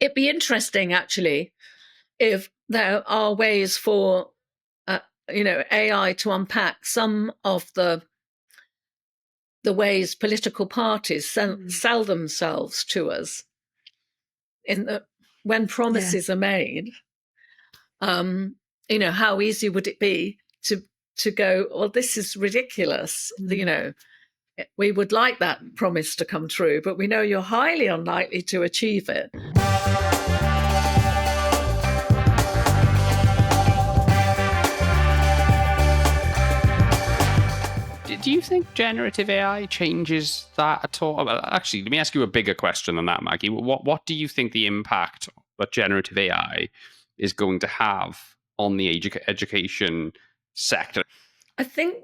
it'd be interesting, actually, if there are ways for, AI to unpack some of the ways political parties sell themselves to us when promises are made. How easy would it be to go, well, this is ridiculous, we would like that promise to come true, but we know you're highly unlikely to achieve it. Do you think generative AI changes that at all? Well, actually, let me ask you a bigger question than that, Maggie. What do you think the impact that generative AI is going to have on the education sector? I think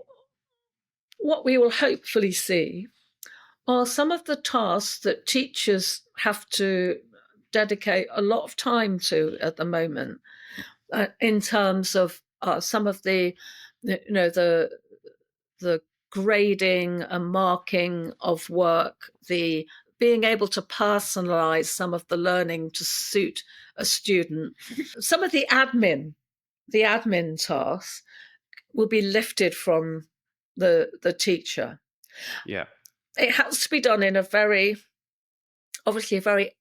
what we will hopefully see are some of the tasks that teachers have to dedicate a lot of time to at the moment, in terms of some of the grading and marking of work, the being able to personalize some of the learning to suit a student. Some of the admin tasks will be lifted from the teacher. Yeah. It has to be done in a very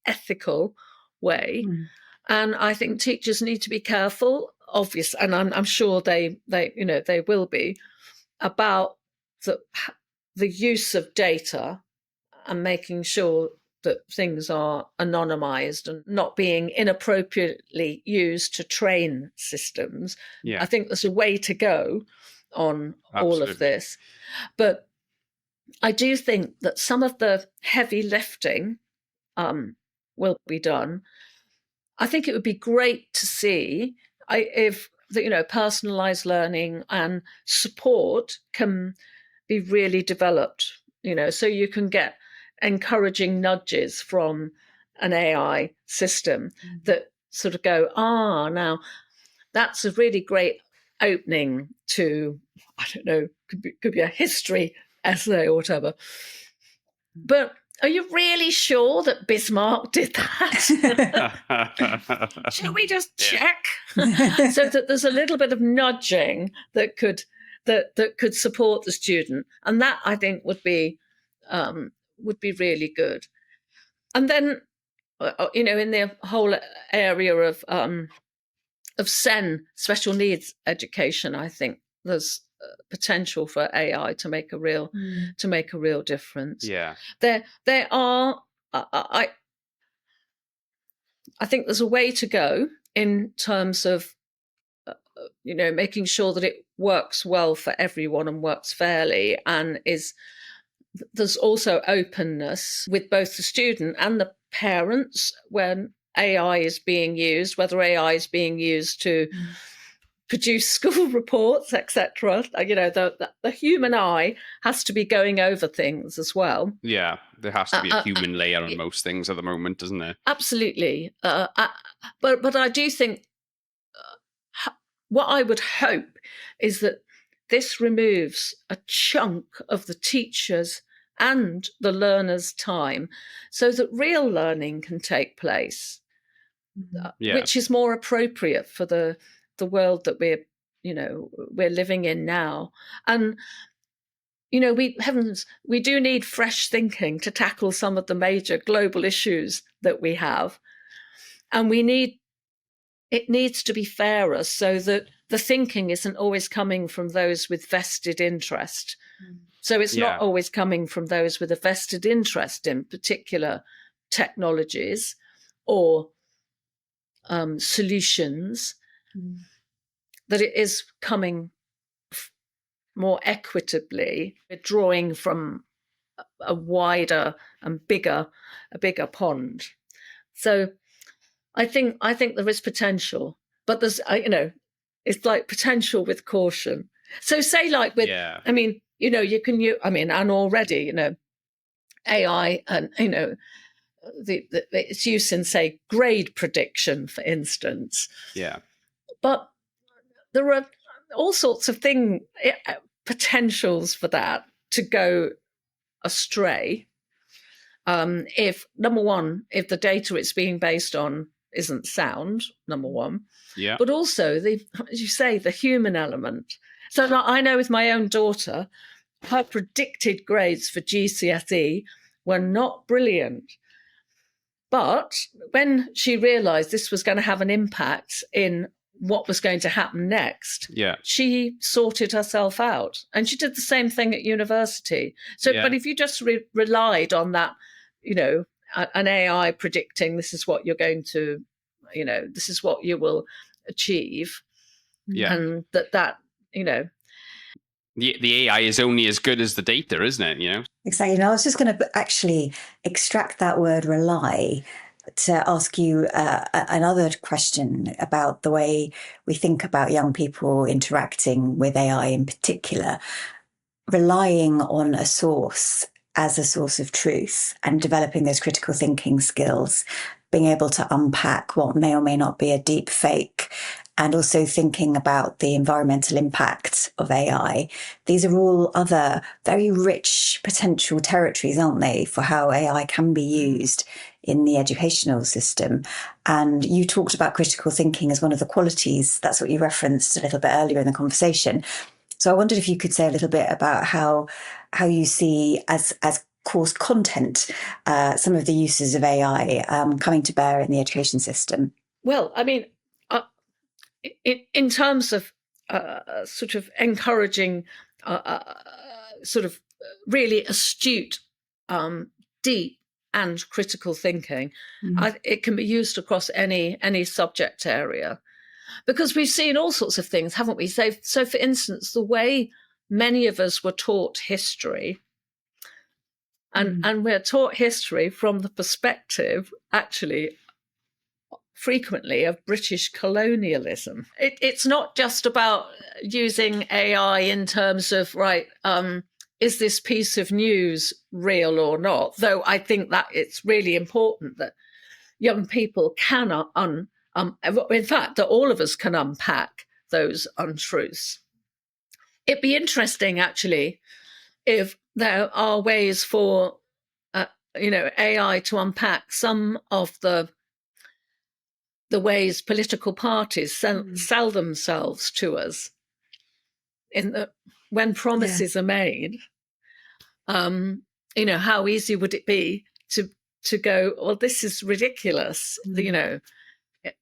ethical way. And I think teachers need to be careful, obvious, and I'm sure they will be, about the use of data and making sure that things are anonymized and not being inappropriately used to train systems. Yeah. I think there's a way to go on all of this. But I do think that some of the heavy lifting will be done. I think it would be great to see if personalized learning and support can be really developed, so you can get encouraging nudges from an AI system that sort of go, now that's a really great opening to, I don't know, could be a history essay or whatever. But are you really sure that Bismarck did that? Shall we just check? So that there's a little bit of nudging that could support the student, and that I think would be really good. And then, in the whole area of SEN, special needs education, I think there's potential for AI to make a real difference. Yeah, there are. I think there's a way to go in terms of making sure that it works well for everyone and works fairly, and there's also openness with both the student and the parents when AI is being used, whether AI is being used to produce school reports, etc. The human eye has to be going over things as well. Yeah, there has to be a human layer on most things at the moment, doesn't there? Absolutely. But I do think what I would hope is that this removes a chunk of the teachers' and the learners' time so that real learning can take place, which is more appropriate for the world that we're living in now. And we do need fresh thinking to tackle some of the major global issues that we have, and it needs to be fairer so that the thinking isn't always coming from those with vested interest. So it's not always coming from those with a vested interest in particular technologies or solutions, that it is coming more equitably, drawing from a wider and bigger pond. So I think there is potential, but there's it's like potential with caution. So say like with you can and already AI and its use in, say, grade prediction, for instance. Yeah. But there are all sorts of potentials for that to go astray. if, number one, if the data it's being based on isn't sound, number one, but also as you say, the human element. So I know with my own daughter, her predicted grades for GCSE were not brilliant. But when she realised this was going to have an impact in what was going to happen next, she sorted herself out. And she did the same thing at university. So, but if you just relied on that, an AI predicting this is what you're going to, this is what you will achieve. And that the AI is only as good as the data, isn't it? Exactly. And I was just going to actually extract that word rely to ask you another question about the way we think about young people interacting with AI in particular, relying on a source as a source of truth and developing those critical thinking skills, being able to unpack what may or may not be a deep fake, and also thinking about the environmental impact of AI. These are all other very rich potential territories, aren't they, for how AI can be used in the educational system. And you talked about critical thinking as one of the qualities. That's what you referenced a little bit earlier in the conversation. So I wondered if you could say a little bit about how you see as course content some of the uses of AI coming to bear in the education system. Well, I mean, in terms of sort of encouraging sort of really astute, deep and critical thinking, it can be used across any subject area. Because we've seen all sorts of things, haven't we? So for instance, the way many of us were taught history, and we're taught history from the perspective, actually, frequently of British colonialism. It's not just about using AI in terms of, is this piece of news real or not? Though I think that it's really important that young people can, in fact, that all of us can unpack those untruths. It'd be interesting, actually, if there are ways for, AI to unpack some of the ways political parties sell themselves to us when promises are made. How easy would it be to go, well, this is ridiculous.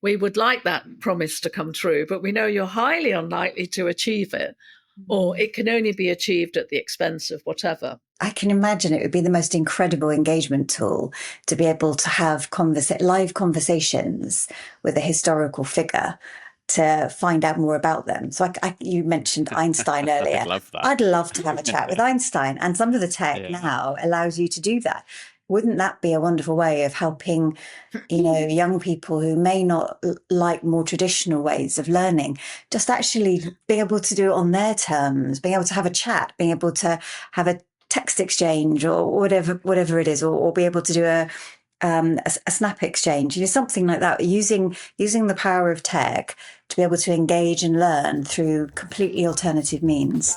We would like that promise to come true, but we know you're highly unlikely to achieve it, or it can only be achieved at the expense of whatever. I can imagine it would be the most incredible engagement tool to be able to have live conversations with a historical figure to find out more about them. So you mentioned Einstein earlier. I'd love to have a chat with Einstein, and some of the tech now allows you to do that. Wouldn't that be a wonderful way of helping, young people who may not like more traditional ways of learning, just actually being able to do it on their terms, being able to have a chat, being able to have a text exchange or whatever it is, or be able to do a snap exchange, something like that, using the power of tech to be able to engage and learn through completely alternative means.